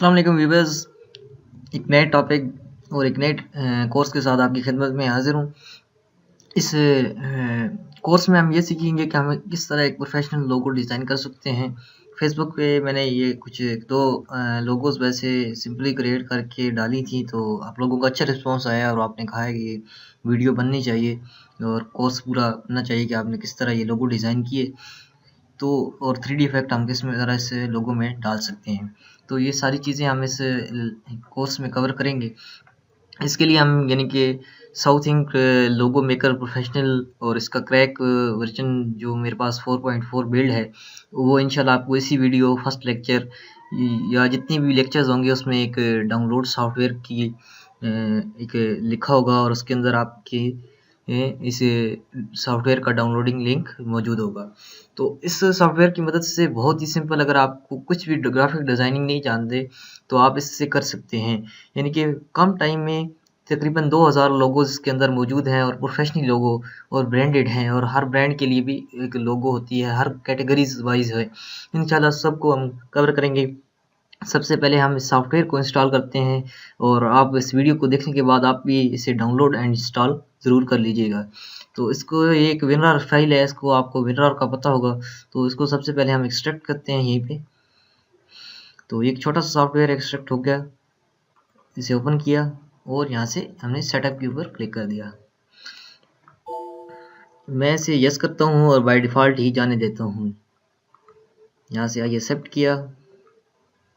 अस्सलाम वालेकुम व्यूअर्स। एक नए टॉपिक और एक नए कोर्स के साथ आपकी खिदमत में हाजिर हूँ। इस कोर्स में हम ये सीखेंगे कि हम किस तरह एक प्रोफेशनल लोगो डिज़ाइन कर सकते हैं। फेसबुक पे मैंने ये कुछ दो लोगोस वैसे सिंपली क्रिएट करके डाली थी, तो आप लोगों का अच्छा रिस्पांस आया और आपने कहा है कि वीडियो बननी चाहिए और कोर्स पूरा बनना चाहिए कि आपने किस तरह ये लोगो डिज़ाइन किए। तो और 3D इफ़ेक्ट हम किस तरह से लोगो में डाल सकते हैं। तो ये सारी चीज़ें हम इस कोर्स में कवर करेंगे। इसके लिए हम यानी कि साउथ इंक लोगो मेकर प्रोफेशनल और इसका क्रैक वर्जन जो मेरे पास 4.4 बिल्ड है, वो इंशाल्लाह आपको इसी वीडियो फर्स्ट लेक्चर या जितनी भी लेक्चर्स होंगे उसमें एक डाउनलोड सॉफ्टवेयर की एक लिखा होगा और उसके अंदर आपके इस सॉफ्टवेयर का डाउनलोडिंग लिंक मौजूद होगा। तो इस सॉफ्टवेयर की मदद से बहुत ही सिंपल, अगर आपको कुछ भी ग्राफिक डिज़ाइनिंग नहीं जानते तो आप इससे कर सकते हैं। यानी कि कम टाइम में तकरीबन 2000 लोगोज इसके अंदर मौजूद हैं और प्रोफेशनल लोगो और ब्रांडेड हैं, और हर ब्रांड के लिए भी एक लोगो होती है, हर कैटेगरीज वाइज है। इंशाल्लाह सबको हम कवर करेंगे। सबसे पहले हम इस सॉफ्टवेयर को इंस्टॉल करते हैं और आप इस वीडियो को देखने के बाद आप भी इसे डाउनलोड एंड इंस्टॉल ज़रूर कर लीजिएगा। तो इसको एक विनर फाइल है, इसको आपको विनर का पता होगा, तो इसको सबसे पहले हम एक्सट्रैक्ट करते हैं यहीं पे। तो एक छोटा सा सॉफ्टवेयर एक्सट्रैक्ट हो गया, इसे ओपन किया और यहाँ से हमने सेटअप के ऊपर क्लिक कर दिया। मैं इसे यस करता हूँ और बाय डिफ़ॉल्ट ही जाने देता हूँ। यहाँ से आगे एक्सेप्ट किया,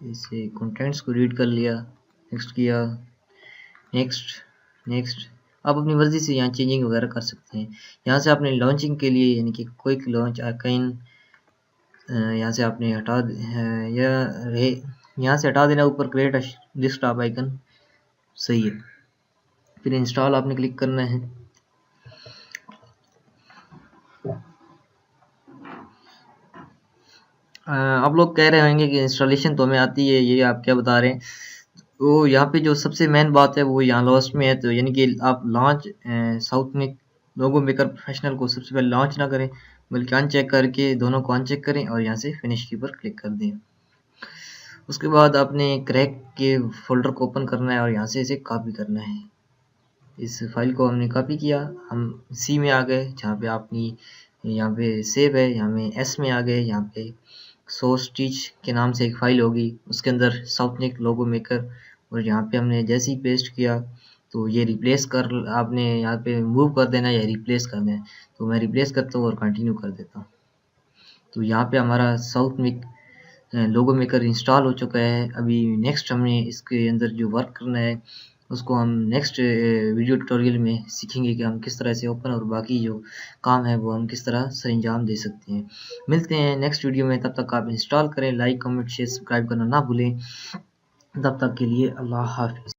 इसे कंटेंट्स को रीड कर लिया, नेक्स्ट किया, नेक्स्ट। आप अपनी मर्ज़ी से यहाँ चेंजिंग वगैरह कर सकते हैं। यहाँ से आपने लॉन्चिंग के लिए यानी कि क्विक लॉन्च आइकन यहाँ से आपने हटा या यहाँ से हटा देना, ऊपर क्रिएट लिस्ट ऑफ आइकन सही है। फिर इंस्टॉल आपने क्लिक करना है। आप लोग कह रहे होंगे कि इंस्टॉलेशन तो हमें आती है, ये आप क्या बता रहे हैं। तो यहाँ पे जो सबसे मेन बात है वो यहाँ लास्ट में है। तो यानी कि आप लॉन्च साउथ में लोगो मेकर प्रोफेशनल को सबसे पहले लॉन्च ना करें, बल्कि अनचेक करके दोनों को अनचेक करें और यहाँ से फिनिश के ऊपर क्लिक कर दें। उसके बाद आपने क्रैक के फोल्डर को ओपन करना है और यहाँ से इसे कॉपी करना है। इस फाइल को हमने कॉपी किया, हम सी में आ गए जहाँ पे अपनी यहाँ पे सेव है, यहाँ में एस में आ गए, यहाँ पे सोर्स टीच के नाम से एक फाइल होगी, उसके अंदर साउथनिक लोगो मेकर, और यहाँ पे हमने जैसे ही पेस्ट किया तो ये रिप्लेस कर, आपने यहाँ पे मूव कर देना या रिप्लेस करना है। तो मैं रिप्लेस करता हूँ और कंटिन्यू कर देता हूँ। तो यहाँ पे हमारा साउथनिक लोगो मेकर इंस्टॉल हो चुका है। अभी नेक्स्ट हमने इसके अंदर जो वर्क करना है उसको हम नेक्स्ट वीडियो ट्यूटोरियल में सीखेंगे कि हम किस तरह से ओपन और बाकी जो काम है वो हम किस तरह सर अंजाम दे सकते हैं। मिलते हैं नेक्स्ट वीडियो में, तब तक आप इंस्टॉल करें, लाइक कमेंट शेयर सब्सक्राइब करना ना भूलें। तब तक के लिए अल्लाह हाफिज़।